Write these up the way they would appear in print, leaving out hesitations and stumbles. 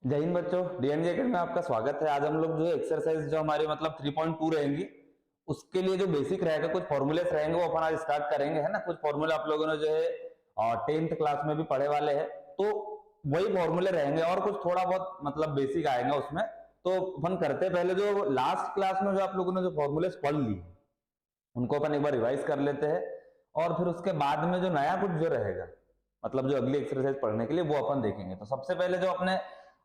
जय हिंद बच्चों, DNG academy में आपका स्वागत है। आज हम लोग जो एक्सरसाइज जो हमारी मतलब 3.2 रहेंगी, उसके लिए जो बेसिक रहेगा, कुछ फॉर्मूलेस रहेंगे, वो अपन आज स्टार्ट करेंगे, है ना। कुछ फॉर्मूले आप लोगों ने जो है 10th क्लास में भी पढ़े वाले हैं, तो वही फॉर्मूले रहेंगे और कुछ थोड़ा बहुत मतलब बेसिक आएगा उसमें। तो अपन करते पहले जो लास्ट क्लास में जो आप लोगों ने जो फॉर्मूलेस पढ़ ली, उनको अपन एक बार रिवाइज कर लेते हैं, और फिर उसके बाद में जो नया कुछ जो रहेगा, मतलब जो अगली एक्सरसाइज पढ़ने के लिए, वो अपन देखेंगे। तो सबसे पहले जो अपने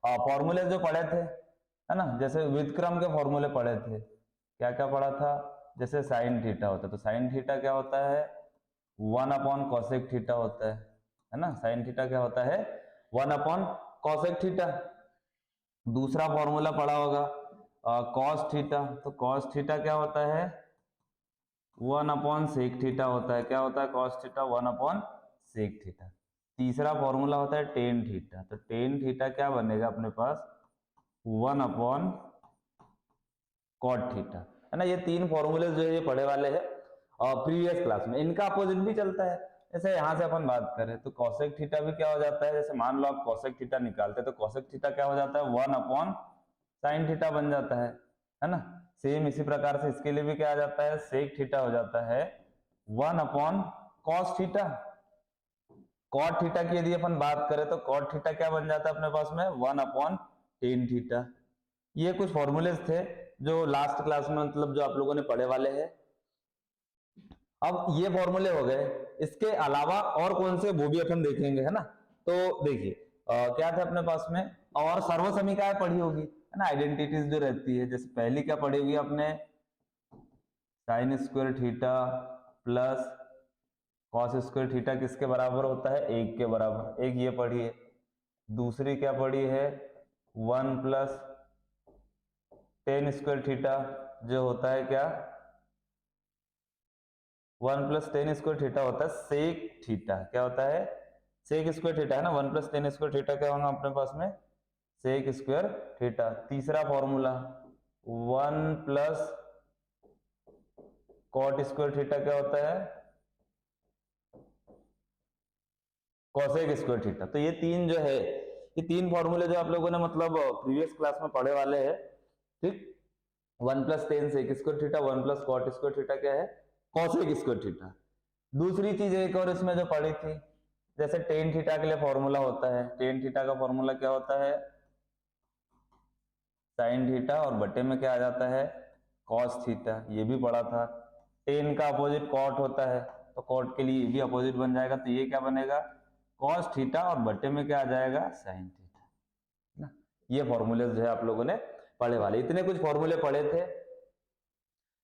फॉर्मूले जो पढ़े थे, है ना, जैसे व्युत्क्रम के फॉर्मूले पढ़े थे, क्या क्या पढ़ा था। जैसे साइन थीटा होता है, तो साइन थीटा क्या होता है, 1/cosec थीटा होता है ना। साइन थीटा क्या होता है, 1/cosec थीटा। दूसरा फॉर्मूला पढ़ा होगा कॉस थीटा, तो कॉस थीटा क्या होता है, 1/sec थीटा होता है। क्या होता है कॉस थीटा, 1/sec थीटा। तीसरा फॉर्मूला होता है टेन थीटा, तो टेन थीटा क्या बनेगा अपने पास, 1/cot थीटा, है ना। ये तीन फॉर्मूले जो है ये पढ़े वाले हैं प्रीवियस क्लास में। इनका अपोजिट भी चलता है। जैसे यहाँ से अपन बात करें तो कॉसेक थीटा भी क्या हो जाता है, जैसे मान लो आप कॉसेक थीटा निकालते हैं, तो कॉसेक थीटा क्या हो जाता है, 1/sin थीटा बन जाता है ना। सेम इसी प्रकार से इसके लिए भी क्या आ जाता है, सेक थीटा हो जाता है 1/cos थीटा। कॉट थीटा की यदि अपन बात करें तो कॉट थीटा क्या बन जाता है अपने पास में, 1/tan थीटा। ये कुछ फॉर्मूलेस थे जो लास्ट क्लास में मतलब जो आप लोगों ने पढ़े वाले हैं। अब ये फॉर्मूले हो गए, इसके अलावा और कौन से वो भी अपन देखेंगे, है ना। तो देखिए क्या था अपने पास में, और सर्वसमीकाएं पढ़ी होगी, है ना। आइडेंटिटीज जो रहती है, जैसे पहली क्या पढ़ी हुई आपने, sine square theta plus cos square theta किसके बराबर होता है, एक के बराबर, एक ये पढ़ी है। दूसरी क्या पढ़ी है, 1/tan स्क्वायर थीटा जो होता है क्या, 1/tan स्क्वायर थीटा होता है सेक थीटा। क्या होता है, सेक स्क्वायर थीटा, है ना। 1/tan स्क्वायर थीटा क्या होगा अपने पास में, सेक स्क्वायर थीटा। तीसरा फॉर्मूला 1/cot स्क्वायर थीटा क्या होता है, कॉसेक स्क्वायर थीटा। तो ये तीन जो है, ये तीन फॉर्मूले जो आप लोगों ने मतलब प्रीवियस क्लास में पढ़े वाले हैं, ठीक। 1/tan sec square theta, 1/cot square theta क्या है, कॉसेक स्क्वायर थीटा। दूसरी चीज एक और इसमें जो पढ़ी थी, जैसे टेन थीटा के लिए फॉर्मूला होता है, टेन थीटा का फॉर्मूला क्या होता है, साइन थीटा, और बटे में क्या आ जाता है, कॉस थीटा। ये भी पढ़ा था। टेन का अपोजिट कॉट होता है, तो कॉट के लिए ये भी अपोजिट बन जाएगा, तो ये क्या बनेगा, कॉस थीटा, और बटे में क्या आ जाएगा, साइन थीटा ना। ये फॉर्मूले जो है आप लोगों ने पढ़े वाले, इतने कुछ फॉर्मूले पढ़े थे।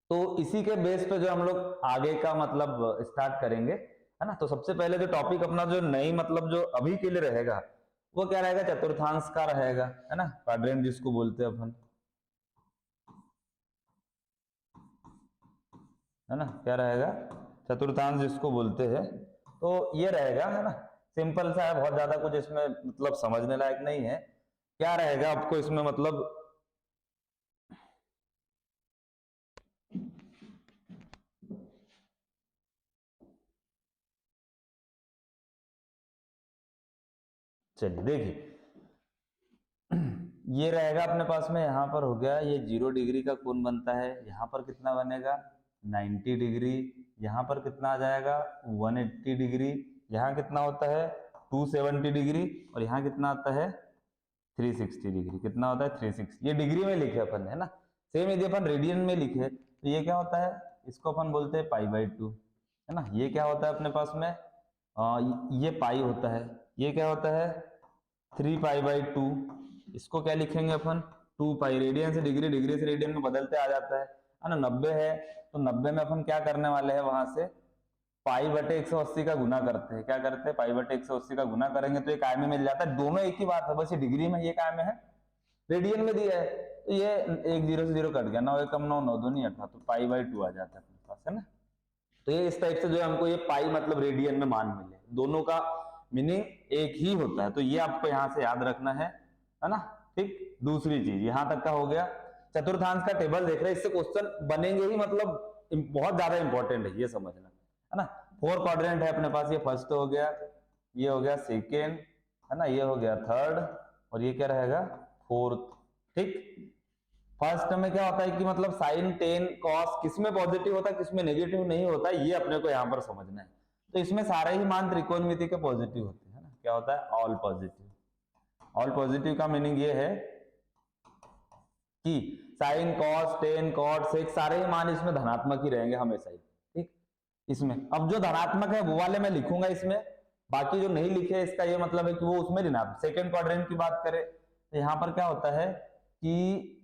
तो इसी के बेस पे जो हम लोग आगे का मतलब स्टार्ट करेंगे, है ना। तो सबसे पहले जो टॉपिक अपना जो नई मतलब जो अभी के लिए रहेगा, वो क्या रहेगा, चतुर्थांश का रहेगा, है ना, क्वाड्रेंट जिसको बोलते हैं अपन, है ना। क्या रहेगा, चतुर्थांश जिसको बोलते हैं। तो ये रहेगा, है ना। सिंपल सा है, बहुत ज्यादा कुछ इसमें मतलब समझने लायक नहीं है। क्या रहेगा आपको इसमें मतलब, चलिए देखिए, ये रहेगा अपने पास में, यहाँ पर हो गया ये 0 डिग्री का कोण बनता है, यहाँ पर कितना बनेगा 90 डिग्री, यहाँ पर कितना आ जाएगा 180 डिग्री, यहाँ कितना होता है 270 डिग्री, और यहाँ कितना आता है 360 डिग्री। कितना होता है 360, ये डिग्री में लिखे अपन, है ना। सेम यदि अपन रेडियन में लिखे तो ये क्या होता है, इसको अपन बोलते हैं पाई/2, है ना। ये क्या होता है अपने पास में, ये पाई होता है, ये क्या होता है 3π/2। इसको क्या लिखेंगे अपन, 2π। रेडियन से डिग्री, डिग्री से रेडियन में बदलते आ जाता है ना। 90 है, तो 90 में अपन क्या करने वाले हैं, वहां से π/180 का गुना करते हैं। क्या करते हैं, π/180 का गुना करेंगे तो ये काय में मिल जाता है। दोनों एक ही बात है, बस ये डिग्री में, ये काय में है, रेडियन में दिया है। तो ये एक 0 से 0 कट गया, 9 एकम 9, 9 दूनी 18, तो π/2 आ जाता है अपने पास, है ना। तो ये इस टाइप से जो है हमको ये पाई मतलब रेडियन में मान मिले, दोनों का मीनिंग एक ही होता है। तो ये आपको यहां से याद रखना है ना, ठीक। दूसरी चीज यहां तक का हो गया। चतुर्थांश का टेबल देख रहे हैं, इससे क्वेश्चन बनेंगे ही, मतलब बहुत ज्यादा इंपॉर्टेंट है, ये समझना, है ना। 4 क्वाड्रेंट है अपने पास, ये फर्स्ट हो गया, ये हो गया सेकेंड, है ना, ये हो गया थर्ड, और ये क्या रहेगा फोर्थ। ठीक, फर्स्ट में क्या होता है कि मतलब साइन टेन कॉस किसमें पॉजिटिव होता है किसमें नेगेटिव नहीं होता है, ये अपने को यहाँ पर समझना है। तो इसमें सारे ही मान त्रिकोणमिति के पॉजिटिव होते हैं ना, क्या होता है ऑल पॉजिटिव। ऑल पॉजिटिव का मीनिंग ये है कि sine cos tan cot sec सारे ही मान इसमें धनात्मक ही रहेंगे हमेशा ही। ठीक, इसमें अब जो धनात्मक है वो वाले मैं लिखूंगा इसमें, बाकी जो नहीं लिखे इसका ये मतलब है कि वो उसमें ऋणात्मक। सेकेंड क्वाड्रेंट की बात करें तो यहां पर क्या होता है कि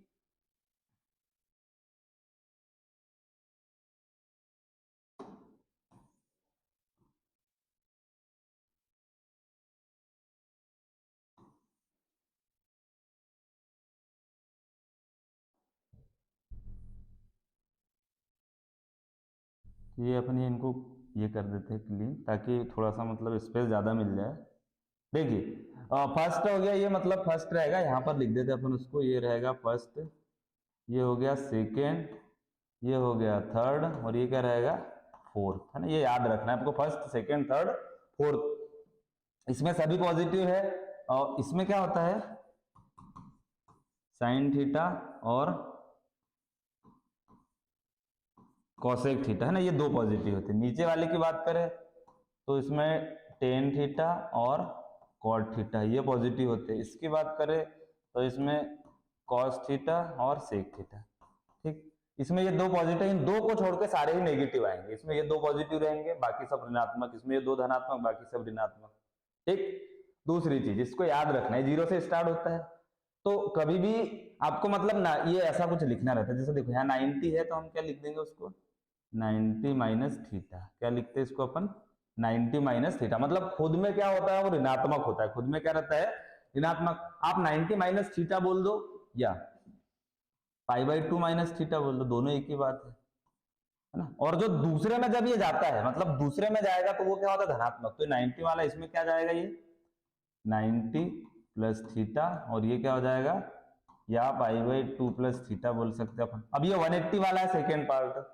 ये अपने इनको ये कर देते हैं क्लीन, ताकि थोड़ा सा मतलब स्पेस ज्यादा मिल जाए। देखिए फर्स्ट हो गया, ये मतलब फर्स्ट रहेगा, यहाँ पर लिख देते अपन उसको, ये रहेगा फर्स्ट, ये हो गया सेकेंड, ये हो गया थर्ड, और ये क्या रहेगा फोर्थ, है ना। ये याद रखना है आपको, फर्स्ट सेकेंड थर्ड फोर्थ। इसमें सभी पॉजिटिव है, और इसमें क्या होता है साइन थीटा और कॉसेक थीटा, है ना, ये दो पॉजिटिव होते हैं। नीचे वाले की बात करें तो इसमें टेन थीटा और कॉट थीटा ये पॉजिटिव होते हैं। इसकी बात करें तो इसमें कॉस थीटा और सेक थीटा। ठीक, इसमें ये दो पॉजिटिव, इन दो को छोड़ के सारे ही नेगेटिव आएंगे। इसमें ये दो पॉजिटिव रहेंगे, बाकी सब ऋणात्मक, इसमें ये दो धनात्मक, बाकी सब ऋणात्मक। ठीक, दूसरी चीज इसको याद रखना है, जीरो से स्टार्ट होता है, तो कभी भी आपको मतलब ना ये ऐसा कुछ लिखना रहता है। जैसे देखो यहाँ 90 है तो हम क्या लिख देंगे उसको 90 माइनस थीटा, क्या लिखते हैं इसको अपन 90 माइनस थीटा। मतलब खुद में क्या होता है वो ऋणात्मक होता है, खुद में क्या रहता है ऋणात्मक। आप 90 माइनस थीटा बोल दो या π/2 माइनस थीटा बोल दो, दोनों एक ही बात है ना। और जो दूसरे में जब ये जाता है, मतलब दूसरे में जाएगा तो वो क्या होता है धनात्मक। तो 90 वाला इसमें क्या जाएगा ये 90 प्लस थीटा, और ये क्या हो जाएगा या π/2 प्लस थीटा बोल सकते हैं अपन। अब ये 180 वाला है सेकेंड पार्ट,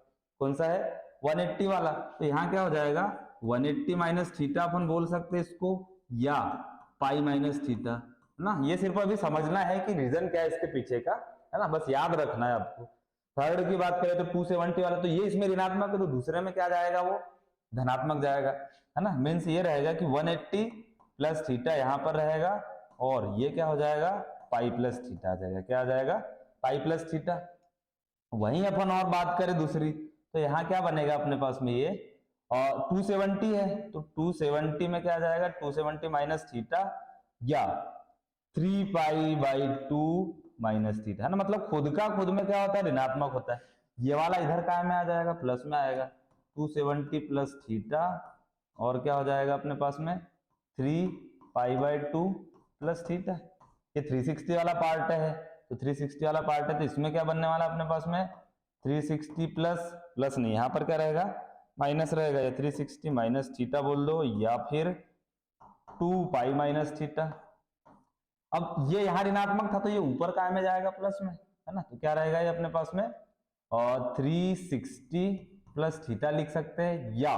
कौन सा है 180 वाला, तो यहाँ क्या हो जाएगा 180 माइनस थीटा अपन बोल सकते हैं इसको, या पाई माइनस थीटा, है ना। ये सिर्फ अभी समझना है कि रीजन क्या है इसके पीछे का, है ना, बस याद रखना है आपको। थर्ड की बात करें तो 270 वाला, तो ये इसमें ऋणात्मक है, तो दूसरे में क्या जाएगा वो धनात्मक जाएगा, है ना। मीन्स ये रहेगा कि 180 प्लस थीटा यहाँ पर रहेगा, और ये क्या हो जाएगा पाई प्लस थीटा आ जाएगा। क्या आ जाएगा पाई प्लस थीटा। वहीं अपन और बात करें दूसरी, तो यहाँ क्या बनेगा अपने पास में ये और 270 है, तो 270 में क्या आ जाएगा 270 माइनस थीटा या 3π/2 माइनस थीटा, है ना। मतलब खुद का खुद में क्या होता है ऋणात्मक होता है। ये वाला इधर काय में आ जाएगा प्लस में आएगा, 270 प्लस थीटा, और क्या हो जाएगा अपने पास में 3π/2 प्लस थीटा। ये 360 वाला पार्ट है, तो 360 वाला पार्ट है, तो इसमें क्या बनने वाला अपने पास में 360 प्लस प्लस नहीं, यहाँ पर क्या रहेगा माइनस रहेगा, या 360 माइनस थीटा बोल दो, या फिर 2π माइनस थीटा। अब ये यहाँ ऋणात्मक था तो ये ऊपर काय में जाएगा प्लस में, है ना। तो क्या रहेगा ये अपने पास में और 360 प्लस थीटा लिख सकते हैं, या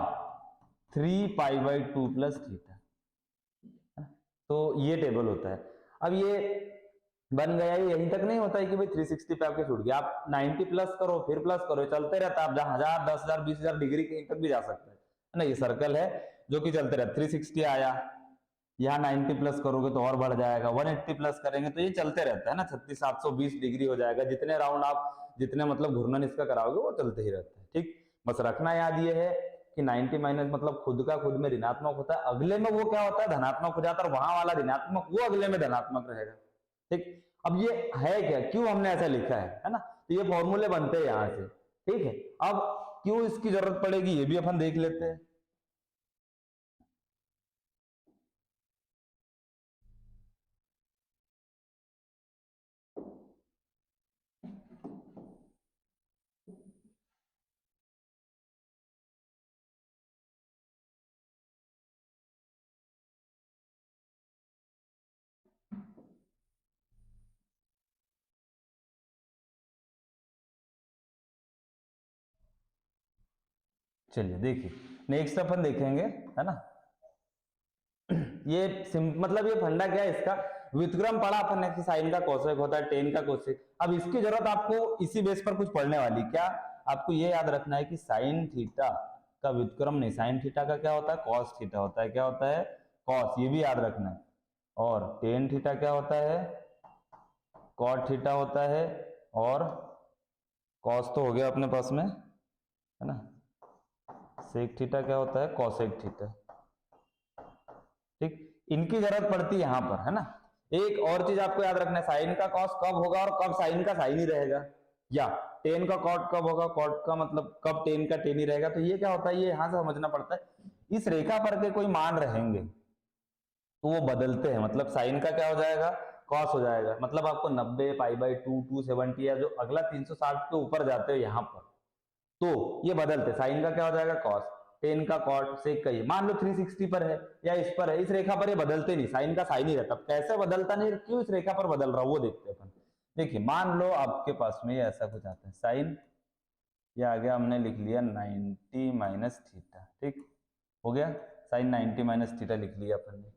3π/2 प्लस थीटा। तो ये टेबल होता है। अब ये बन गया, ये यहीं तक नहीं होता है कि भाई 360 पे आपके छूट गया, आप 90 प्लस करो फिर प्लस करो, चलते रहता है। आप जहां 1000 10,000 20,000 डिग्री कहीं तक भी जा सकते हैं, है ना। ये सर्कल है जो कि चलते रहता है। 360 आया, यहाँ 90 प्लस करोगे तो और बढ़ जाएगा, 180 प्लस करेंगे तो ये चलते रहता है ना, 36,720 डिग्री हो जाएगा। जितने राउंड आप जितने मतलब घूर्णन इसका कराओगे वो चलते ही रहता है। ठीक, बस रखना याद ये है कि 90 माइनस मतलब खुद का खुद में ऋणात्मक होता है, अगले में वो क्या होता है धनात्मक हो जाता है, और वहां वाला ऋणात्मक वो अगले में धनात्मक रहेगा। ठीक, अब ये है क्या, क्यों हमने ऐसा लिखा है ना। तो ये फॉर्मूले बनते हैं यहां से। ठीक है, अब क्यों इसकी जरूरत पड़ेगी ये भी अपन देख लेते हैं। चलिए देखिए नेक्स्ट अपन देखेंगे, है ना। ये मतलब ये फंडा क्या है इसका, व्युत्क्रम पढ़ा अपन ने कि साइन का कोसेक होता है, टेन का कोसेक। अब इसकी जरूरत आपको इसी बेस पर कुछ पढ़ने वाली, क्या आपको ये याद रखना है कि साइन थीटा का व्युत्क्रम नहीं, साइन थीटा का क्या होता है, कॉस थीटा होता है। क्या होता है, कॉस, ये भी याद रखना है। और टेन थीटा क्या होता है, कॉट थीटा होता है। और कॉस तो हो गया अपने पास में, है ना। सेक थीटा क्या होता है, कॉसेक थीटा। ठीक, इनकी जरूरत पड़ती है यहाँ पर, है ना। एक और चीज आपको याद रखना है, साइन का कॉस कब होगा और कब साइन का साइन ही रहेगा, या टेन का कॉट कब होगा, कॉट का मतलब कब टेन का टेन ही रहेगा। तो ये क्या होता है, ये यहां से समझना पड़ता है। इस रेखा पर के कोई मान रहेंगे तो वो बदलते हैं, मतलब साइन का क्या हो जाएगा, कॉस हो जाएगा। मतलब आपको 90, π/2, 270 या जो अगला 360 के ऊपर जाते हो यहाँ पर, तो ये बदलते, साइन का क्या हो जाएगा, कॉस, टेन का कॉट, सेक का ये। मान लो 360 पर है या इस पर है, इस रेखा पर ये बदलते नहीं, साइन का साइन ही रहता। कैसे बदलता नहीं, क्यों इस रेखा पर बदल रहा वो देखते हैं अपन। देखिए मान लो आपके पास में ये ऐसा कुछ आता है, साइन, ये आ गया, हमने लिख लिया 90 माइनस थीटा। ठीक हो गया, साइन 90 माइनस थीटा लिख लिया अपन ने।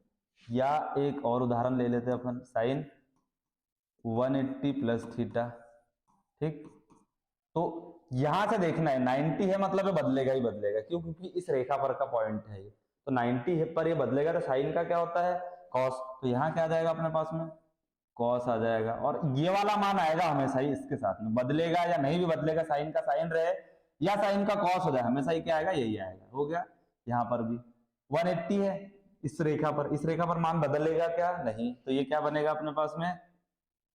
या एक और उदाहरण ले लेते हैं अपन, साइन 180 प्लस थीटा। ठीक, तो यहां से देखना है 90 है मतलब ये बदलेगा ही बदलेगा, क्यों, क्योंकि इस रेखा पर का पॉइंट है ये, तो 90 पर ये बदलेगा। तो साइन का क्या होता है, कॉस, तो यहाँ क्या आ जाएगा अपने पास में, कॉस आ जाएगा। और ये वाला मान आएगा हमेशा ही इसके साथ में, बदलेगा या नहीं भी बदलेगा, साइन का साइन रहे या साइन का कॉस हो जाए, हमेशा ही क्या आएगा, यही आएगा। हो गया, यहाँ पर भी 180 है इस रेखा पर, इस रेखा पर मान बदलेगा क्या, नहीं, तो ये क्या बनेगा अपने पास में,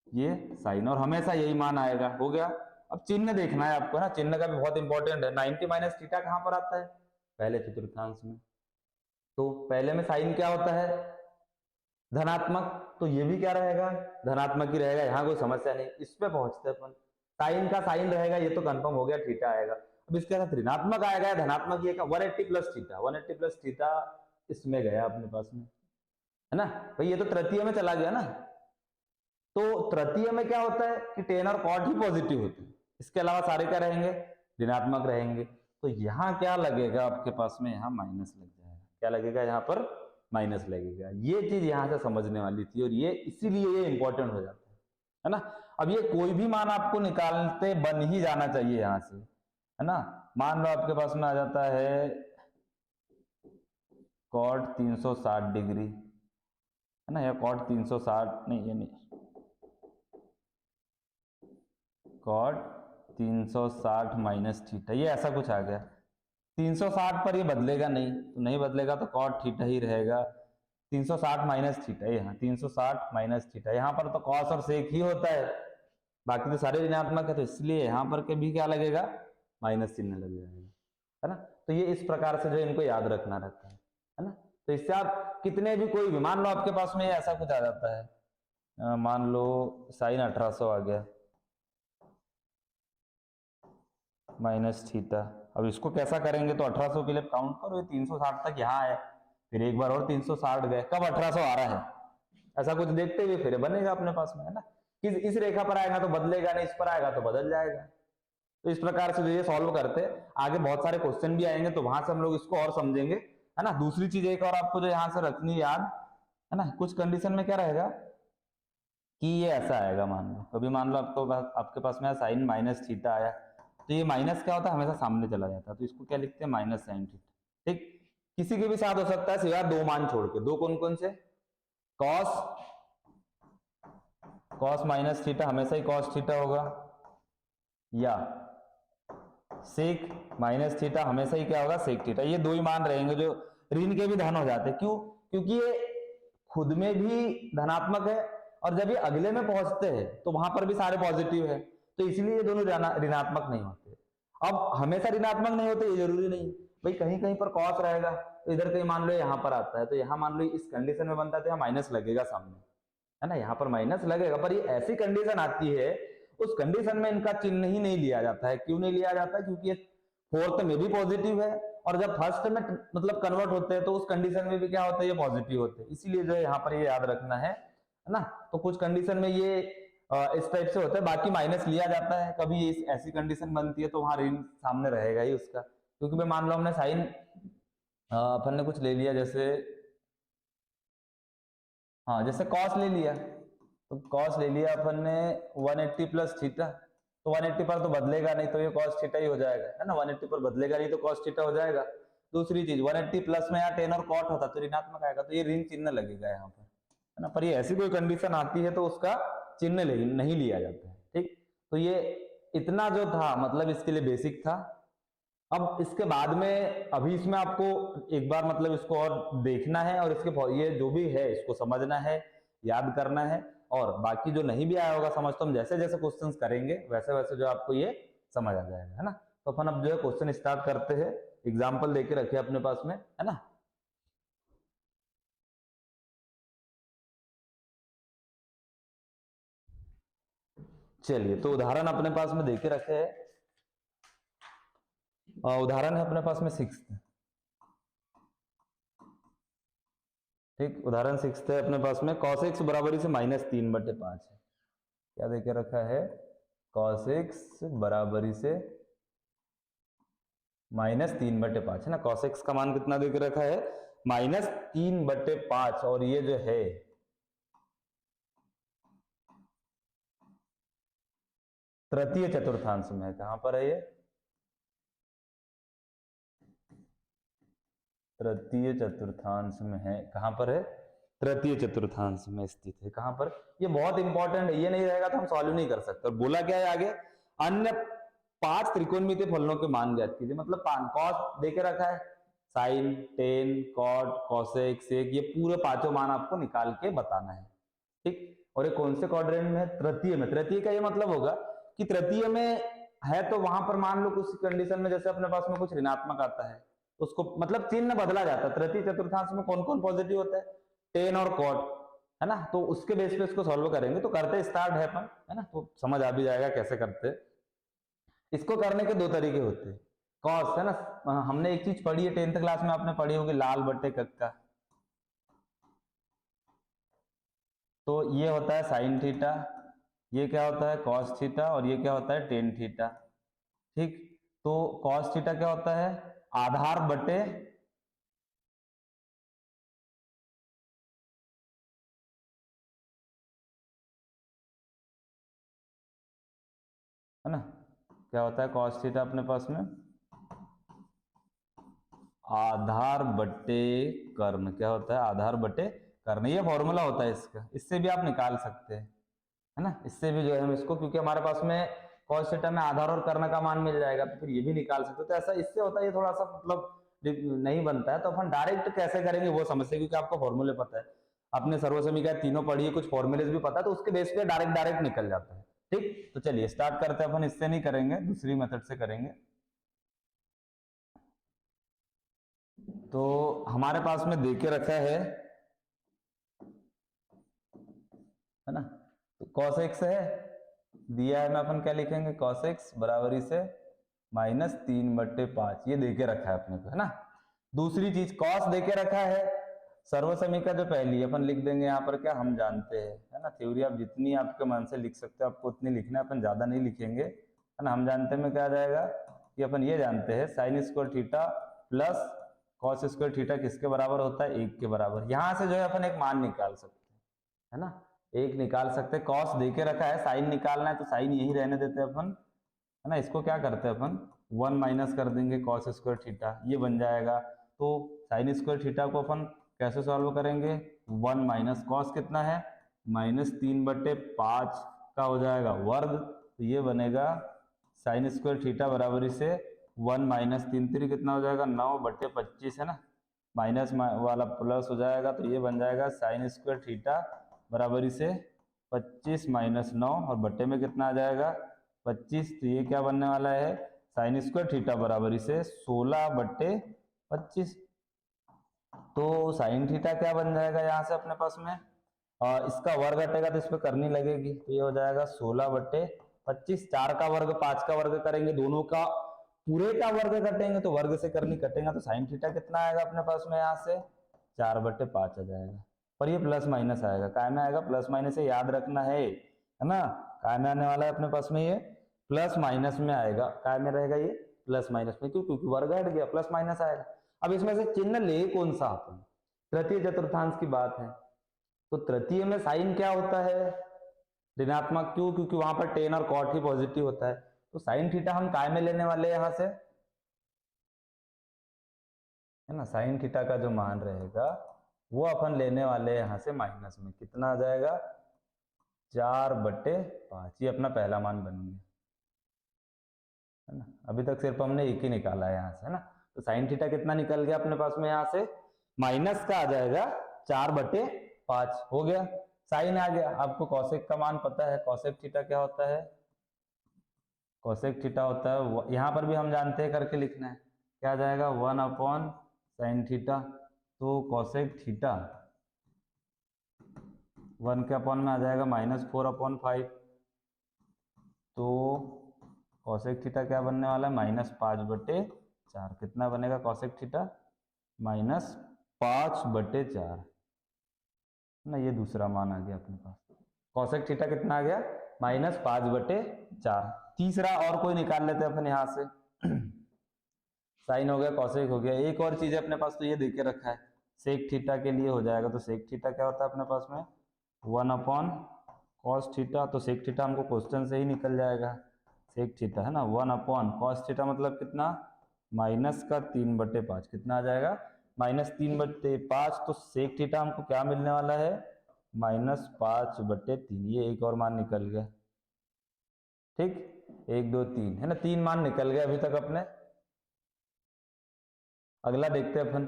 ये साइन, और हमेशा यही मान आएगा। हो गया। अब चिन्ह देखना है आपको ना, चिन्ह का भी बहुत इंपॉर्टेंट है। 90 माइनस थीटा कहां पर आता है, पहले चतुर्थांश में, तो पहले में साइन क्या होता है, धनात्मक, तो ये भी क्या रहेगा, धनात्मक ही रहेगा, यहाँ कोई समस्या नहीं। इस पे पहुंचते अपन, साइन का साइन रहेगा, ये तो कंफर्म हो गया, थीटा आएगा। अब इसके साथ ऋणात्मक आएगा या धनात्मक, ये का 180 प्लस थीटा, 180 प्लस थीटा इसमें गया अपने पास में, है ना भाई, ये तो तृतीय में चला गया ना। तो तृतीय में क्या होता है कि टेन और कॉट ही पॉजिटिव होते हैं, इसके अलावा सारे क्या रहेंगे, ऋणात्मक रहेंगे। तो यहाँ क्या लगेगा आपके पास में, यहाँ माइनस लग जाएगा। क्या लगेगा, यहाँ पर माइनस लगेगा। ये चीज यहाँ से समझने वाली थी, और ये इसीलिए ये इंपॉर्टेंट हो जाता है ना। अब ये कोई भी मान आपको निकालते बन ही जाना चाहिए यहाँ से, है ना। मान लो आपके पास में आ जाता है कॉट 360 डिग्री, है ना, या कॉट 360 नहीं, ये नहीं, कॉट 360 माइनस थीटा, ये ऐसा कुछ आ गया। 360 पर ये बदलेगा नहीं, तो नहीं बदलेगा, तो कॉट थीटा ही रहेगा। 360 माइनस थीटा, यहाँ 360 माइनस थीटा, यहाँ पर तो कॉस और सेक ही होता है, बाकी तो सारे ऋणात्मक है, तो इसलिए यहाँ पर के भी क्या लगेगा, माइनस चिन्ह लग जाएगा, है ना। तो ये इस प्रकार से जो इनको याद रखना रहता है ना। तो इससे आप कितने भी, कोई भी मान लो आपके पास में ऐसा कुछ आ जाता है, मान लो साइन 1800 आ गया माइनस थीटा। अब इसको कैसा करेंगे, तो 1800 के लिए काउंट करो, ये 360 तक यहाँ है, फिर एक बार और 360 गए, कब 1800 आ रहा है, ऐसा कुछ देखते हुए फिर बनेगा अपने पास में, है ना। इस रेखा पर आएगा तो बदलेगा नहीं, इस पर आएगा तो बदल जाएगा। तो इस प्रकार से जो ये सॉल्व करते हैं, आगे बहुत सारे क्वेश्चन भी आएंगे, तो वहां से हम लोग इसको और समझेंगे, है ना। दूसरी चीज एक और आपको जो यहाँ से रखनी याद, है ना, कुछ कंडीशन में क्या रहेगा कि ये ऐसा आएगा, मान लो कभी मान लो आपके पास में साइन माइनस थीटा आया, तो ये माइनस क्या होता है, हमेशा सामने चला जाता है, तो इसको क्या लिखते हैं, माइनस साइन थीटा। ठीक, किसी के भी साथ हो सकता है सिवाय दो मान छोड़ के, दो कौन कौन से, कॉस, कॉस माइनस थीटा हमेशा ही कॉस थीटा होगा, या सेक माइनस थीटा हमेशा ही क्या होगा, सेक थीटा। ये दो ही मान रहेंगे जो ऋण के भी धन हो जाते हैं। क्यों, क्योंकि ये खुद में भी धनात्मक है, और जब ये अगले में पहुंचते हैं तो वहां पर भी सारे पॉजिटिव है, तो इसलिए ये दोनों ऋणात्मक नहीं होते। अब हमेशा ऋणात्मक नहीं होते, ये जरूरी नहीं भाई, कहीं कहीं पर कॉस रहेगा, तो इधर कहीं मान लो यहाँ पर आता है, तो यहाँ मान लो इस कंडीशन में बनता है तो यहाँ माइनस लगेगा सामने, है ना, यहाँ पर माइनस लगेगा। पर ये ऐसी कंडीशन आती है, उस कंडीशन में इनका चिन्ह ही नहीं लिया जाता है। क्यों नहीं लिया जाता है, क्योंकि ये फोर्थ में भी पॉजिटिव है, और जब फर्स्ट में मतलब कन्वर्ट होते हैं तो उस कंडीशन में भी क्या होता है, ये पॉजिटिव होते हैं। इसीलिए जो है यहाँ पर ये याद रखना है ना। तो कुछ कंडीशन में ये इस टाइप से होता है, बाकी माइनस लिया जाता है। कभी ऐसी कंडीशन बनती है तो वहां ऋण सामने रहेगा ही उसका, क्योंकि मैं मान लो हमने साइन अपन ने कुछ ले लिया, जैसे हाँ जैसे कॉस ले लिया, तो कॉस ले लिया अपन ने 180 प्लस थीटा, तो 180 पर तो बदलेगा नहीं, तो ये कॉस थीटा ही हो जाएगा, है ना। 180 पर बदलेगा नहीं तो कॉस थीटा हो जाएगा। दूसरी चीज 180 प्लस में यहाँ टेन और कॉट होता तो ऋणात्मक आएगा, तो ये ऋण चिन्ह लगेगा यहाँ पर, है ना। पर ये ऐसी कोई कंडीशन आती है तो उसका चिन्ह नहीं लिया जाता है, ठीक। तो ये इतना जो था मतलब इसके लिए बेसिक था। अब इसके बाद में अभी इसमें आपको एक बार मतलब इसको और देखना है और इसके ये जो भी है इसको समझना है, याद करना है, और बाकी जो नहीं भी आया होगा समझ, तो हम जैसे जैसे क्वेश्चंस करेंगे वैसे वैसे जो आपको ये समझ आ जाएगा, है ना। तो अपन अब जो है क्वेश्चन स्टार्ट करते हैं। एग्जाम्पल देके रखिए अपने पास में, है ना। चलिए तो उदाहरण अपने पास में देके रखे हैं। उदाहरण है अपने पास में 6, ठीक। उदाहरण 6 है अपने पास में, cos x बराबरी से -3/5 है। क्या देके रखा है, cos x बराबरी से -3/5 है ना। cos x का मान कितना देके रखा है, -3/5, और ये जो है तृतीय चतुर्थांश में है। कहां पर है ये, तृतीय चतुर्थांश में है। कहां पर है, तृतीय चतुर्थांश में स्थित है। कहां पर, ये बहुत इंपॉर्टेंट है, ये नहीं रहेगा तो हम सॉल्व नहीं कर सकते। और बोला क्या है आगे, अन्य 5 त्रिकोणमितीय फलनों के मान ज्ञात कीजिए। मतलब कॉस देके रखा है, साइन, टेन, कॉट, कोसेक, सेक, ये पूरे पांचों मान आपको निकाल के बताना है, ठीक। और ये कौन से क्वाड्रेंट में है, तृतीय में। तृतीय का ये मतलब होगा कि तृतीय में है तो वहां पर मान लो कुछ कंडीशन में जैसे अपने पास में कुछ ऋणात्मक आता है, उसको मतलब चिन्ह बदला जाता है। तृतीय चतुर्थांश में कौन कौन पॉजिटिव होता है, टेन और कॉट, है ना। तो उसके बेस पे इसको सॉल्व करेंगे। तो करते स्टार्ट है अपन, है ना, तो समझ आ भी जाएगा कैसे करते हैं। इसको करने के दो तरीके होते हैं। कॉस, है ना, हमने एक चीज पढ़ी है 10th क्लास में, आपने पढ़ी होगी लाल बट्टे कक्का। तो ये होता है साइन थीटा, ये क्या होता है कॉस थीटा, और ये क्या होता है टेन थीटा, ठीक। तो कॉस थीटा क्या होता है, आधार बटे है ना, क्या होता है कॉस थीटा अपने पास में आधार बटे कर्ण। क्या होता है, आधार बटे कर्ण। ये फॉर्मूला होता है इसका, इससे भी आप निकाल सकते हैं, है ना। इससे भी जो है हम इसको, क्योंकि हमारे पास में कॉस थीटा में आधार और कर्ण का मान मिल जाएगा, तो फिर ये भी निकाल सकते हो। तो ऐसा इससे होता है, ये थोड़ा सा मतलब नहीं बनता है, तो अपन डायरेक्ट कैसे करेंगे वो समझते हैं, क्योंकि आपको फॉर्मूले पता है, आपने सर्वसमीकरण तीनों पढ़ी है, कुछ फॉर्मूलेस भी पता है, तो उसके बेस पे डायरेक्ट डायरेक्ट निकल जाता है, ठीक। तो चलिए स्टार्ट करते हैं। अपन इससे नहीं करेंगे, दूसरी मेथड से करेंगे। तो हमारे पास में देके रखा है ना। तो cos x है दिया है में, अपन क्या लिखेंगे, cos x बराबरी से -3/5, ये देके रखा है अपने को, है ना। दूसरी चीज cos देके रखा है, सर्वसमीकरण जो पहली अपन लिख देंगे यहाँ पर, क्या हम जानते हैं, है ना। थ्योरी आप जितनी आपके मन से लिख सकते हो आपको उतनी लिखना है, अपन ज्यादा नहीं लिखेंगे, है ना। हम जानते हैं में क्या आ जाएगा, कि अपन ये जानते हैं sine square theta plus cos square theta किसके बराबर होता है, 1 के बराबर। यहां से जो है अपन एक मान निकाल सकते हैं, है ना, एक निकाल सकते हैं। कॉस देके रखा है, साइन निकालना है तो साइन यही रहने देते हैं अपन, है ना। इसको क्या करते हैं अपन 1 माइनस कर देंगे कॉस स्क्वायर थीटा, ये बन जाएगा। तो साइन स्क्वायर थीटा को अपन कैसे सॉल्व करेंगे, 1 माइनस कॉस कितना है -3/5 का हो जाएगा वर्ग, तो ये बनेगा साइन स्क्वायर थीटा बराबरी से 1 माइनस 3 कितना हो जाएगा 9/25, है ना, माइनस वाला प्लस हो जाएगा, तो ये बन जाएगा साइन स्क्वायर थीटा बराबरी से 25 माइनस 9, और बट्टे में कितना आ जाएगा 25, तो ये क्या बनने वाला है साइन स्क्वायर थीटा बराबरी से 16/25। तो साइन थीटा क्या बन जाएगा यहाँ से अपने पास में, इसका वर्ग हटेगा तो इस पर करनी लगेगी, तो ये हो जाएगा 16/25। 4 का वर्ग 5 का वर्ग करेंगे, दोनों का पूरे का वर्ग कटेंगे तो वर्ग से करनी कटेगा, तो साइन थीटा कितना आएगा अपने पास में यहाँ से 4/5 आ जाएगा। पर ये प्लस माइनस आएगा, काय में आएगा प्लस माइनस, से याद रखना है ना। काय में आने वाला है अपने पास में, ये प्लस माइनस में आएगा। काय में रहेगा ये प्लस माइनस में, क्यों, क्योंकि वर्ग हट गया, प्लस माइनस आएगा। अब इसमें से चिन्ह ले कौन सा अपन, तृतीय चतुर्थांश की बात है, तो तृतीय में साइन क्या होता है, ऋणात्मक। क्यों? क्योंकि वहां पर टेन और कॉट ही पॉजिटिव होता है। तो साइन थीटा हम काय में लेने वाले हैं यहाँ से, है ना। साइन थीटा का जो मान रहेगा वो अपन लेने वाले हैं यहाँ से माइनस में। कितना आ जाएगा, 4/5। ये अपना पहला मान बन गया, है ना। अभी तक सिर्फ हमने एक ही निकाला है यहाँ से, है ना। तो साइन थीटा कितना निकल गया अपने पास में, यहाँ से माइनस का आ जाएगा 4/5 हो गया। साइन आ गया। आपको कॉसेक का मान पता है, कॉसेक थीटा क्या होता है, कॉसेक थीटा होता है, यहाँ पर भी हम जानते हैं, करके लिखना है। क्या आ जाएगा, 1/sin थीटा। तो कॉसेक थीटा 1 के अपॉन में आ जाएगा -4/5। तो कॉसेक थीटा क्या बनने वाला है, -5/4। कितना बनेगा कॉसेक थीटा, -5/4 ना। ये दूसरा मान आ गया अपने पास। कॉसेक थीटा कितना आ गया, -5/4। तीसरा और कोई निकाल लेते हैं अपन यहाँ से। साइन हो गया, कॉसेक हो गया। एक और चीज है अपने पास, तो ये देके रखा है, सेक थीटा के लिए हो जाएगा। तो सेक थीटा क्या होता है अपने पास में, 1/cos थीटा। तो सेक थीटा हमको क्वेश्चन से ही निकल जाएगा, सेक थीटा, है ना। 1/cos थीटा मतलब कितना, -3/5। कितना आ जाएगा, -3/5। तो सेक थीटा हमको क्या मिलने वाला है, -5/3। ये एक और मान निकल गया, ठीक। 1 2 3, है ना, 3 मान निकल गए अभी तक अपने। अगला देखते हैं अपन।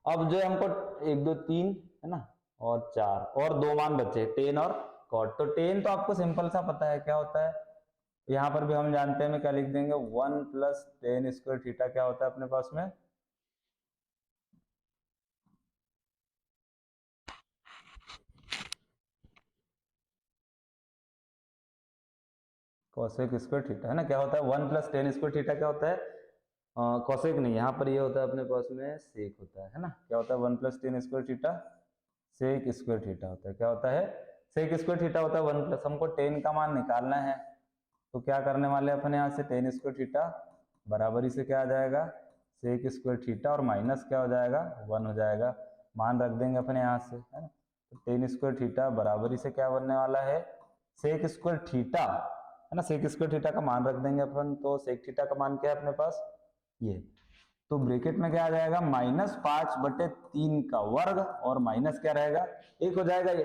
अब जो हमको 1 2 3, है ना, और 4 और 2 मान बचे, टेन और कॉट। तो टेन तो आपको सिंपल सा पता है क्या होता है, यहाँ पर भी हम जानते हैं। मैं क्या लिख देंगे, 1 + tan² थीटा क्या होता है अपने पास में, cosec² थीटा, है ना। क्या होता है, 1 + tan² थीटा क्या होता है, कॉसेक नहीं, यहाँ पर ये होता है अपने पास में सेक होता है ना। क्या होता है, 1 + tan² थीटा sec² थीटा होता है। क्या होता है, sec² थीटा होता है 1 प्लस। हमको टेन का मान निकालना है, तो क्या करने वाले अपन यहाँ से, tan² थीटा बराबरी से क्या आ जाएगा, sec² थीटा, और माइनस क्या हो जाएगा, 1 हो जाएगा। मान रख देंगे अपन यहाँ से, है ना। तो tan² थीटा बराबरी से क्या बनने वाला है, sec² थीटा, है ना। sec² थीटा का मान रख देंगे अपन। तो sec थीटा का मान क्या है अपने पास, ये। तो ब्रैकेट में क्या आ जाएगा, -5/3 का वर्ग, और माइनस क्या रहेगा, 1 हो जाएगा ये।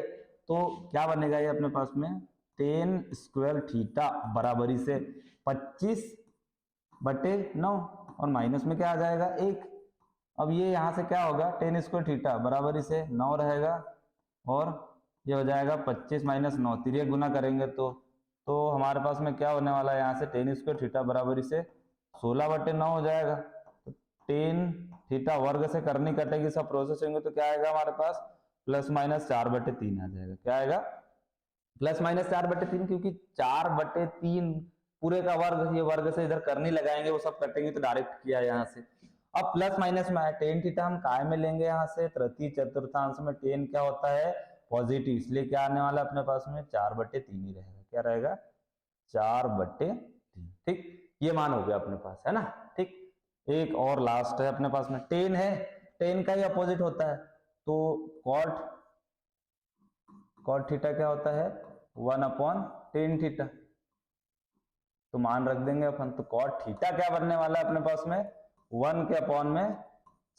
तो क्या बनेगा ये अपने पास में, tan² थीटा बराबरी से 25/9, और माइनस में क्या आ जाएगा, 1। अब ये यहाँ से क्या होगा, tan² थीटा बराबरी से 9 रहेगा, और ये हो जाएगा 25 - 9, तिर्यक गुना करेंगे तो हमारे पास में क्या होने वाला है, यहाँ से tan² थीटा बराबरी से 16/9 हो जाएगा। तो टेन थीटा वर्ग से करनी कटेगी, सब प्रोसेस होंगे, तो क्या आएगा हमारे पास, +/4/3 आ जाएगा। क्या आएगा, +/4/3, क्योंकि 4/3 पूरे का वर्ग, ये वर्ग से इधर करनी लगाएंगे, वो सब कटेंगे, तो डायरेक्ट किया यहाँ से। अब प्लस माइनस में आया, टेन थीटा हम काय में लेंगे, यहाँ से तृतीय चतुर्थांश में टेन क्या होता है, पॉजिटिव, इसलिए क्या आने वाला अपने पास में, 4/3 ही रहेगा। क्या रहेगा, 4/3, ठीक। ये मान हो गया अपने पास, है ना, ठीक। एक और लास्ट है अपने पास में, टेन है, टेन का ही अपोजिट होता है। तो कॉट थीटा क्या होता है, 1/tan थीटा। तो मान रख देंगे अपन। तो कॉट थीटा क्या बनने वाला है अपने पास में, 1 के अपॉन में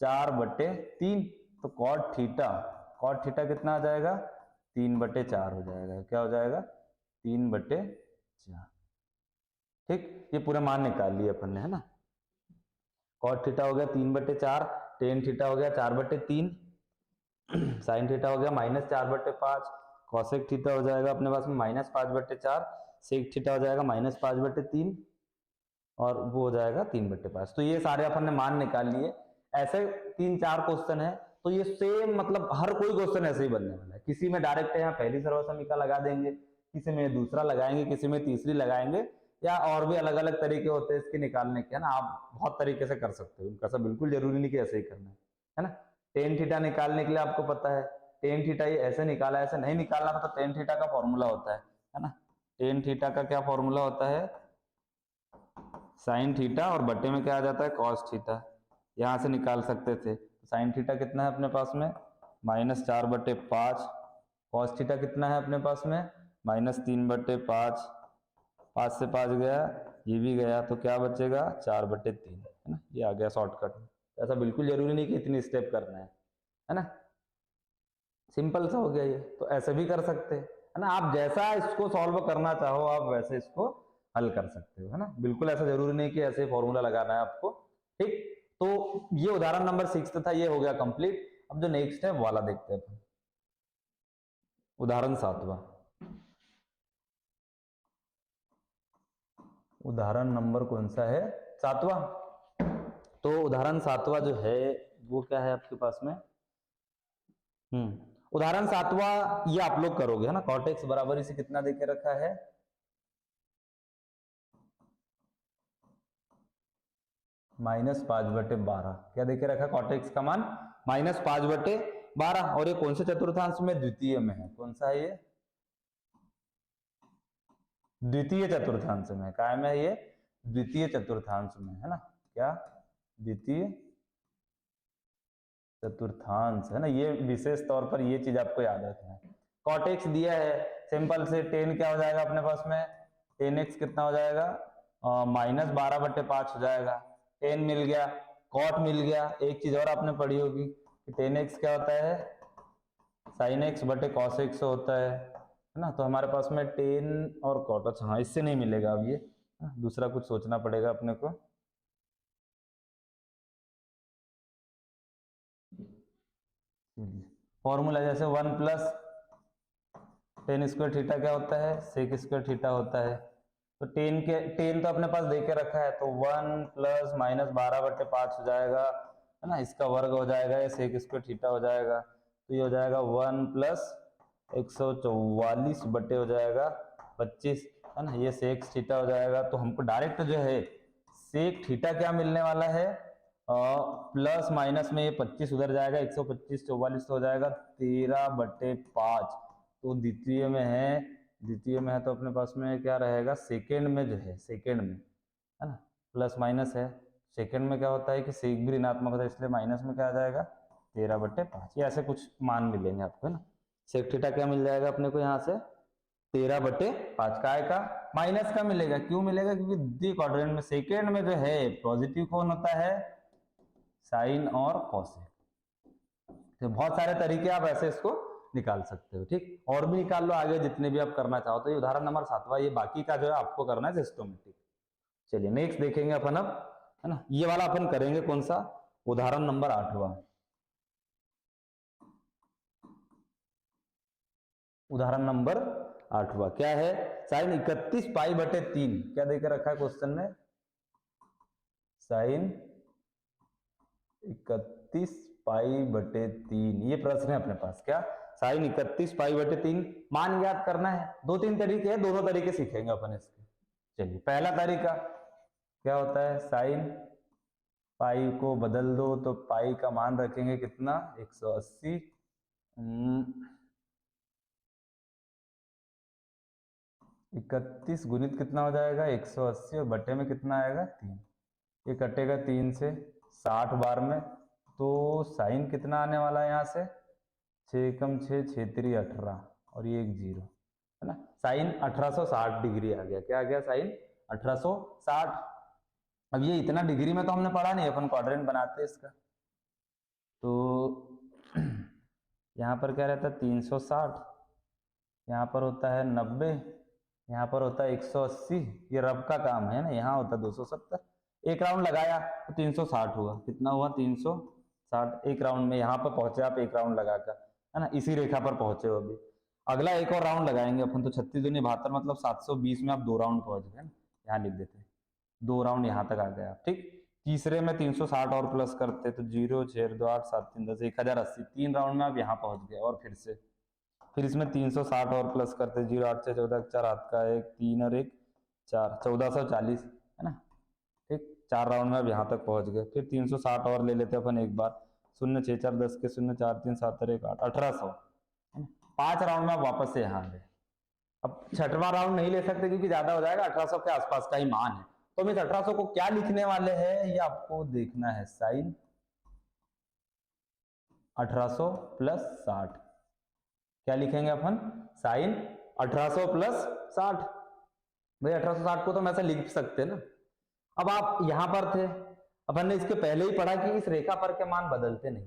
4/3। तो कॉट थीटा कितना आ जाएगा, 3/4 हो जाएगा। क्या हो जाएगा, 3/4, ठीक। ये पूरा मान निकाल लिया अपन ने, है ना। कॉट थीटा हो गया 3/4, टेन थीटा हो गया 4/3, साइन थीटा हो गया -4/5, कॉसेक थीटा हो जाएगा अपने पास में -5/4, सेक थीटा हो जाएगा -5/3, और वो हो जाएगा 3/5। तो ये सारे अपन ने मान निकाल लिए। ऐसे 3 4 क्वेश्चन है, तो ये सेम, मतलब हर कोई क्वेश्चन ऐसे ही बनने वाला है। किसी में डायरेक्ट यहाँ पहली सर्वसमीका लगा देंगे, किसी में दूसरा लगाएंगे, किसी में तीसरी लगाएंगे, या और भी अलग अलग तरीके होते हैं इसके निकालने के, है ना। आप बहुत तरीके से कर सकते हो, उनका सब बिल्कुल जरूरी नहीं कि ऐसे ही करना है ना। टेन थीटा निकालने के लिए आपको पता है, टेन थीटा ये ऐसे निकाला, ऐसे नहीं निकालना था, तो टेन थीटा का फॉर्मूला होता है ना। टेन थीटा का क्या फॉर्मूला होता है, साइन थीटा, और बट्टे में क्या आ जाता है, कॉस थीटा। यहां से निकाल सकते थे। साइन थीटा कितना है अपने पास में, -4/5, कॉस थीटा कितना है अपने पास में, -3/5, 5 से 5 गया, ये भी गया, तो क्या बचेगा 4/3, है ना, ये आ गया शॉर्टकट। ऐसा बिल्कुल जरूरी नहीं कि इतनी स्टेप करना है ना, सिंपल सा हो गया ये, तो ऐसे भी कर सकते हैं, है ना, आप जैसा इसको सॉल्व करना चाहो आप वैसे इसको हल कर सकते हो, है ना, बिल्कुल ऐसा जरूरी नहीं कि ऐसे फॉर्मूला लगाना है आपको, ठीक। तो ये उदाहरण नंबर 6 था, ये हो गया कंप्लीट। अब जो नेक्स्ट है वाला देखते हैं, उदाहरण 7वां। उदाहरण नंबर कौन सा है, 7वां। तो उदाहरण 7वां जो है वो क्या है आपके पास में, उदाहरण 7वां ये आप लोग करोगे, है ना, cot x बराबर इसे कितना देके रखा है, -5/12, क्या देके रखा है cot x का मान -5/12, और ये कौन से चतुर्थांश में, द्वितीय में है, कौन सा है ये, द्वितीय चतुर्थांश में, काय में है ये, द्वितीय चतुर्थांश में, है ना, क्या, द्वितीय चतुर्थांश, है ना, ये विशेष तौर पर ये चीज आपको याद रखना है। cot x दिया है, सिंपल से tan क्या हो जाएगा अपने पास में, tan x कितना हो जाएगा, -12/5 हो जाएगा, tan मिल गया, cot मिल गया, एक चीज और आपने पढ़ी होगी कि tan x क्या होता है, sin x/cos x होता है ना, तो हमारे पास में tan और cot, अच्छा हाँ इससे नहीं मिलेगा, अब ये दूसरा कुछ सोचना पड़ेगा अपने को। फॉर्मूला जैसे 1 + tan² थीटा क्या होता है, sec² थीटा होता है, तो tan तो अपने पास दे के रखा है, तो 1 + -12/5 हो जाएगा, है ना, इसका वर्ग हो जाएगा, ये sec² थीटा हो जाएगा, तो ये हो जाएगा 1 + 144 हो जाएगा 25, है ना, ये sec थीटा हो जाएगा। तो हमको डायरेक्ट जो है sec थीटा क्या मिलने वाला है, प्लस माइनस में ये 25 उधर जाएगा, 125 44 तो हो जाएगा 13/5, तो द्वितीय में है, द्वितीय में है तो अपने पास में क्या रहेगा, सेकेंड में जो है, सेकेंड में, है ना, प्लस माइनस है, सेकेंड में क्या होता है कि सेक भी ऋणात्मक होता है, इसलिए माइनस में क्या आ जाएगा 13/5, ये ऐसे कुछ मान मिलेंगे आपको, है ना, सेक थीटा क्या मिल जाएगा अपने को यहाँ से 13/5, काय का, माइनस का मिलेगा, क्यों मिलेगा, क्योंकि द्वितीय क्वाड्रेंट में सेकेंड में जो है पॉजिटिव कौन होता है, साइन और कॉसेक। तो बहुत सारे तरीके आप ऐसे इसको निकाल सकते हो, ठीक, और भी निकाल लो आगे जितने भी आप करना चाहो। तो ये उदाहरण नंबर 7वां, ये बाकी का जो है आपको करना है सिस्टमेटिक। चलिए नेक्स्ट देखेंगे अपन अब, है ना, ये वाला अपन करेंगे कौन सा, उदाहरण नंबर 8वां। उदाहरण नंबर 8वां क्या है, साइन 31π/3, क्या देकर रखा है क्वेश्चन में, साइन 31π/3, ये प्रश्न है अपने पास, क्या, साइन 31π/3 मान ज्ञात करना है। 2-3 तरीके हैं, दोनों तरीके सीखेंगे अपन इसके। चलिए पहला तरीका क्या होता है, साइन पाई को बदल दो, तो पाई का मान रखेंगे कितना 180, 31 गुणित कितना हो जाएगा 180, और बटे में कितना आएगा 3, ये कटेगा 3 से 60 बार में, तो साइन कितना आने वाला है यहाँ से 6 × 6 = 6 × 3 = 18, और ये एक 0, है ना, साइन 1860 डिग्री आ गया, क्या आ गया, साइन 1860। अब ये इतना डिग्री में तो हमने पढ़ा नहीं, अपन क्वाड्रेंट बनाते हैं इसका, तो यहाँ पर क्या रहता है 360, यहाँ पर होता है 90, यहाँ पर होता है 180, ये रब का काम है ना, यहाँ होता है 270, एक राउंड लगाया तो 360 हुआ, कितना हुआ 360, एक राउंड में यहाँ पर पहुंचे आप, एक राउंड लगाकर, है ना, इसी रेखा पर पहुंचे हो अभी। अगला एक और राउंड लगाएंगे अपन, तो 36 दूनी 72, मतलब 720 में आप 2 राउंड पहुंच गए, यहाँ लिख देते हैं 2 राउंड यहाँ तक आ गया, ठीक। तीसरे में 360 और प्लस करते तो 0 6 2 8 7 3 10 1080, 3 राउंड में आप यहाँ पहुंच गए, और फिर इसमें 360 और प्लस करते 0 8 6 14 4 हाथ का 1 3 और 1 4 1440, है ना, ठीक, 4 राउंड में अब यहाँ तक पहुंच गए। फिर 360 और ले लेते अपन एक बार, 0 6 4 10 के 0 4 3 7 और 1 8 1800, 5 राउंड में आप वापस से यहाँ आ गए। अब 6वां राउंड नहीं ले सकते क्योंकि ज्यादा हो जाएगा, 1800 के आसपास का ही मान है, तो हम इस 1800 को क्या लिखने वाले हैं ये आपको देखना है, साइन 1800 + 60, क्या लिखेंगे अपन, साइन 1800 प्लस 60। भाई 1860 को तो हम ऐसा लिख सकते हैं ना। अब आप यहां पर थे, अपन ने इसके पहले ही पढ़ा कि इस रेखा पर के मान बदलते नहीं,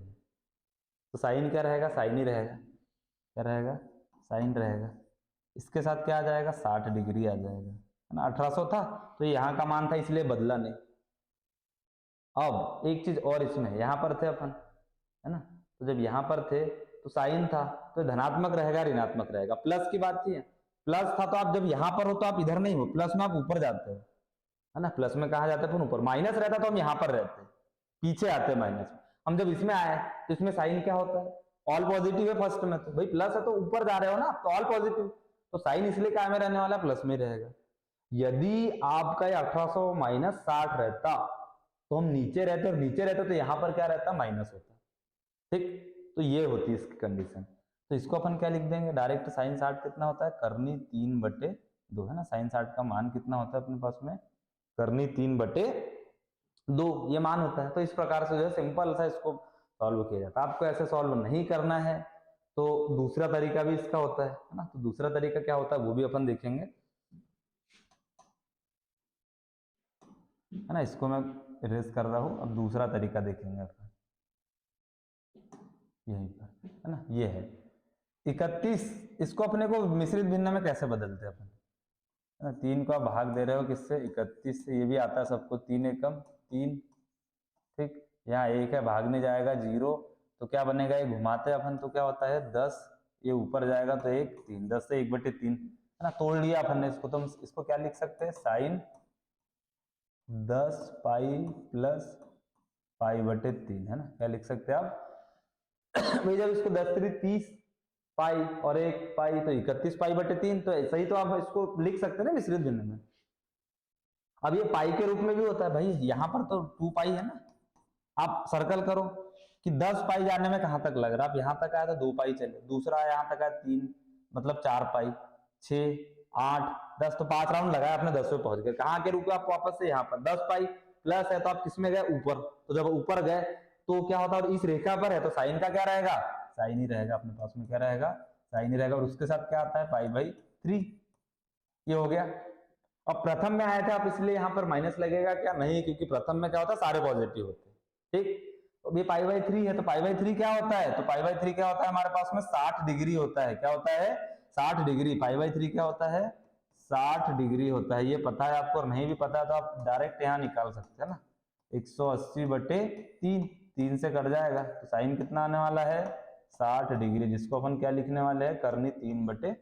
तो साइन क्या रहेगा, साइन ही रहेगा। क्या रहेगा, साइन रहेगा। इसके साथ क्या आ जाएगा, 60 डिग्री आ जाएगा, है ना। 1800 था तो यहाँ का मान था इसलिए बदला नहीं। अब एक चीज और, इसमें यहाँ पर थे अपन, है ना, तो जब यहाँ पर थे तो साइन था तो धनात्मक रहेगा ऋणात्मक रहेगा, प्लस की बात थी। प्लस था तो आप जब यहाँ पर हो तो आप इधर नहीं हो, प्लस में आप ऊपर जाते हो, है ना। प्लस में कहा जाता है अपन ऊपर, माइनस रहता तो हम यहाँ पर रहते, पीछे आते माइनस में। हम जब इसमें आए तो इसमें साइन क्या होता है, ऑल पॉजिटिव है फर्स्ट में, तो भाई प्लस है तो ऊपर जा रहे हो ना, तो ऑल पॉजिटिव, तो साइन इसलिए क्या में रहने वाला, प्लस में रहेगा। यदि आपका 1800 माइनस 60 रहता तो हम नीचे रहते, और नीचे रहते तो यहाँ पर क्या रहता, माइनस होता। ठीक, तो ये होती है इसकी कंडीशन। तो इसको अपन क्या लिख देंगे डायरेक्ट, साइन 60 कितना होता है, करनी 3/2, है ना। साइन 60 का मान कितना होता है अपने पास में, करनी 3/2 ये मान होता है। तो इस प्रकार से जो है सिंपल सा इसको सॉल्व किया जाता है। आपको ऐसे सॉल्व नहीं करना है तो दूसरा तरीका भी इसका होता है ना। तो दूसरा तरीका क्या होता है वो भी अपन देखेंगे, है ना। इसको मैं इरेज कर रहा हूं, अब दूसरा तरीका देखेंगे अपन यहीं पर, है ना। ये है 31, इसको अपने को मिश्रित भिन्न में कैसे बदलते हैं अपन, है ना। 3 को आप भाग दे रहे हो किससे, 31 से, ये भी आता है सबको, 3 एकम 3, ठीक। यहाँ 1 है, भागने जाएगा 0, तो क्या बनेगा, ये घुमाते अपन तो क्या होता है 10, ये ऊपर जाएगा तो 1 3, 10 से 1/3, है ना। तोड़ लिया अपन ने इसको, तो हम इसको क्या लिख सकते हैं, साइन 10 पाई प्लस पाई/3, है ना। क्या लिख सकते हैं आप भाई, जब इसको 10 3 30 पाई और 1 पाई तो 31 पाई/3, तो ऐसा ही तो आप इसको लिख सकते हैं ना मिश्रित भिन्न में। अब ये पाई के रूप में भी होता है भाई, यहाँ पर तो 2 पाई है ना। आप सर्कल करो कि 10 पाई जाने में कहां तक लग रहा है, आप यहाँ तक आया तो 2 पाई चले, दूसरा यहाँ तक आया 3, मतलब 4 पाई, 6 8 10, तो 5 राउंड लगाया आपने, 10 पे पहुंच गए। कहाँ के रुके आप वापस से यहाँ पर, 10 पाई प्लस है तो आप किसमें गए, ऊपर। तो जब ऊपर गए तो क्या होता है, और इस रेखा पर है तो साइन का क्या रहेगा, साइन ही रहेगा अपने पास में, क्या रहेगा, साइन ही रहेगा। और उसके साथ क्या आता है, पाई/3, ये हो गया। अब प्रथम में आए थे आप इसलिए यहाँ पर माइनस लगेगा क्या, नहीं, क्योंकि प्रथम में क्या होता है, सारे पॉजिटिव होते हैं, ठीक। तो ये पाई/3 है, तो पाई/3 क्या होता है, तो पाई/3 क्या होता है हमारे पास में, 60 डिग्री होता है। क्या होता है, 60 डिग्री। पाई/3 क्या होता है, 60 डिग्री होता है। ये पता है आपको, और नहीं भी पता है तो आप डायरेक्ट यहाँ निकाल सकते हैं ना, 180/3, 3 से कट जाएगा, तो साइन कितना आने वाला है, 60 डिग्री, जिसको अपन क्या लिखने वाले हैं, करनी 3/2।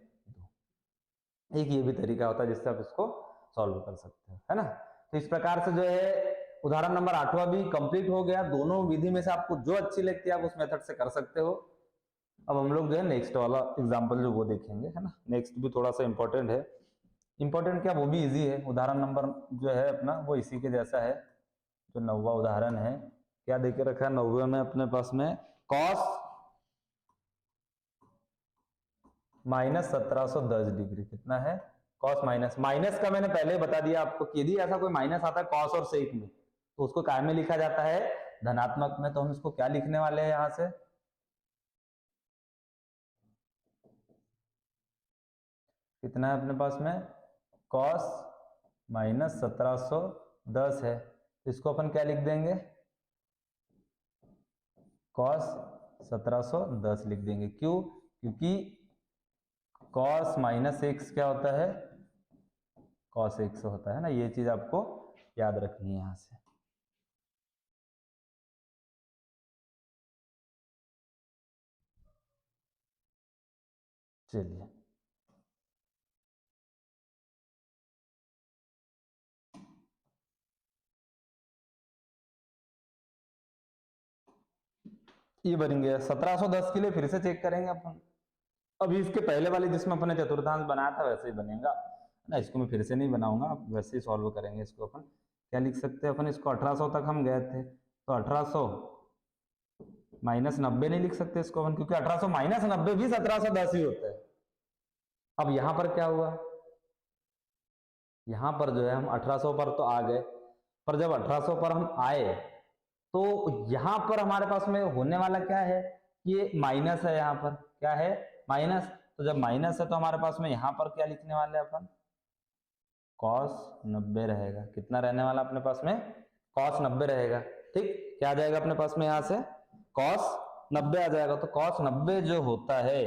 एक ये भी तरीका होता है जिससे आप इसको सॉल्व कर सकते हैं, है ना। तो इस प्रकार से जो है उदाहरण नंबर 8वां भी कंप्लीट हो गया। दोनों विधि में से आपको जो अच्छी लगती है आप उस मेथड से कर सकते हो। अब हम लोग जो है नेक्स्ट वाला एग्जांपल जो वो देखेंगे, है ना। नेक्स्ट भी थोड़ा सा इंपॉर्टेंट है, इंपॉर्टेंट क्या, वो भी इजी है। उदाहरण नंबर जो है अपना वो इसी के जैसा है, जो 9वां उदाहरण है। क्या देके रखा है 9वें में अपने पास में, कॉस -1710 डिग्री, कितना है, कॉस माइनस, माइनस का मैंने पहले बता दिया आपको कि यदि ऐसा कोई माइनस आता है कॉस और सेक में तो उसको काय में लिखा जाता है, धनात्मक में। तो हम इसको क्या लिखने वाले हैं यहां से, कितना है अपने पास में, कॉस -1710 है, तो इसको अपन क्या लिख देंगे, कॉस 1710 लिख देंगे। क्यों, क्योंकि कॉस -x क्या होता है, कॉस x होता है ना। ये चीज आपको याद रखनी है यहां से। चलिए, ये बन गया 1710 के लिए फिर से चेक करेंगे अपन। अभी इसके पहले वाले जिसमें अपने चतुर्थांश बनाया था वैसे ही बनेगा ना, इसको मैं फिर से नहीं बनाऊंगा, आप वैसे ही सॉल्व करेंगे इसको। अपन क्या लिख सकते हैं, अपन इसको 1800 तक हम गए थे, तो 1800 -90 नहीं लिख सकते इसको अपन, क्योंकि 1800 -90 भी 1710 ही होता है। अब यहां पर क्या हुआ, यहां पर जो है हम 1800 पर तो आ गए, पर जब 1800 पर हम आए तो यहां पर हमारे पास में होने वाला क्या है, ये माइनस है, यहाँ पर क्या है, माइनस, तो जब माइनस है तो हमारे पास में यहाँ पर क्या लिखने वाले हैं अपन, cos 90 रहेगा। कितना रहने वाला अपने पास में, cos 90 रहेगा। ठीक, क्या आ जाएगा अपने पास में यहाँ से, cos 90 आ जाएगा। तो cos 90 जो होता है,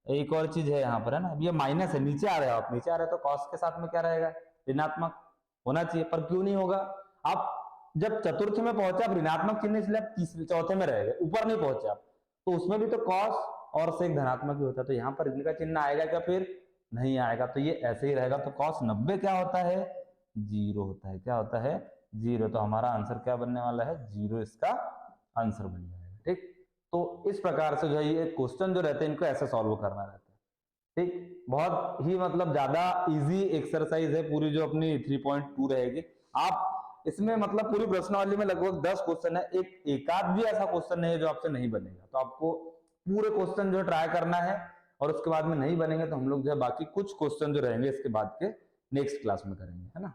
एक और चीज है यहाँ पर, है ना, अब ये माइनस है, नीचे आ रहे हो आप, नीचे आ रहे हो तो cos के साथ में क्या रहेगा, ऋणात्मक होना चाहिए, पर क्यों नहीं होगा। आप जब चतुर्थ में पहुंचे आप ऋणात्मक चिन्ह, इसलिए आप तीसरे चौथे में रह गए, ऊपर नहीं पहुंचे आप, तो उसमें भी तो cos और सेक धनात्मक ही होता है, तो यहाँ पर इनका चिन्ह आएगा क्या, फिर नहीं आएगा, तो ये ऐसे ही रहेगा। तो cos 90 क्या होता है, जीरो होता है। क्या होता है, जीरो। तो हमारा आंसर क्या बनने वाला है, जीरो इसका आंसर बन जाएगा। ठीक, तो इस प्रकार से जो है ये क्वेश्चन जो रहते हैं इनको ऐसे सॉल्व करना रहता है। ठीक, बहुत ही मतलब ज्यादा इजी एक्सरसाइज है पूरी जो अपनी 3.2 रहेगी। आप इसमें मतलब पूरी प्रश्नावली में लगभग 10 क्वेश्चन है, एक आध भी ऐसा क्वेश्चन नहीं है जो आपसे नहीं बनेगा, तो आपको पूरे क्वेश्चन जो ट्राई करना है, और उसके बाद में नहीं बनेंगे तो हम लोग जो है बाकी कुछ क्वेश्चन जो रहेंगे इसके बाद के नेक्स्ट क्लास में करेंगे, है ना।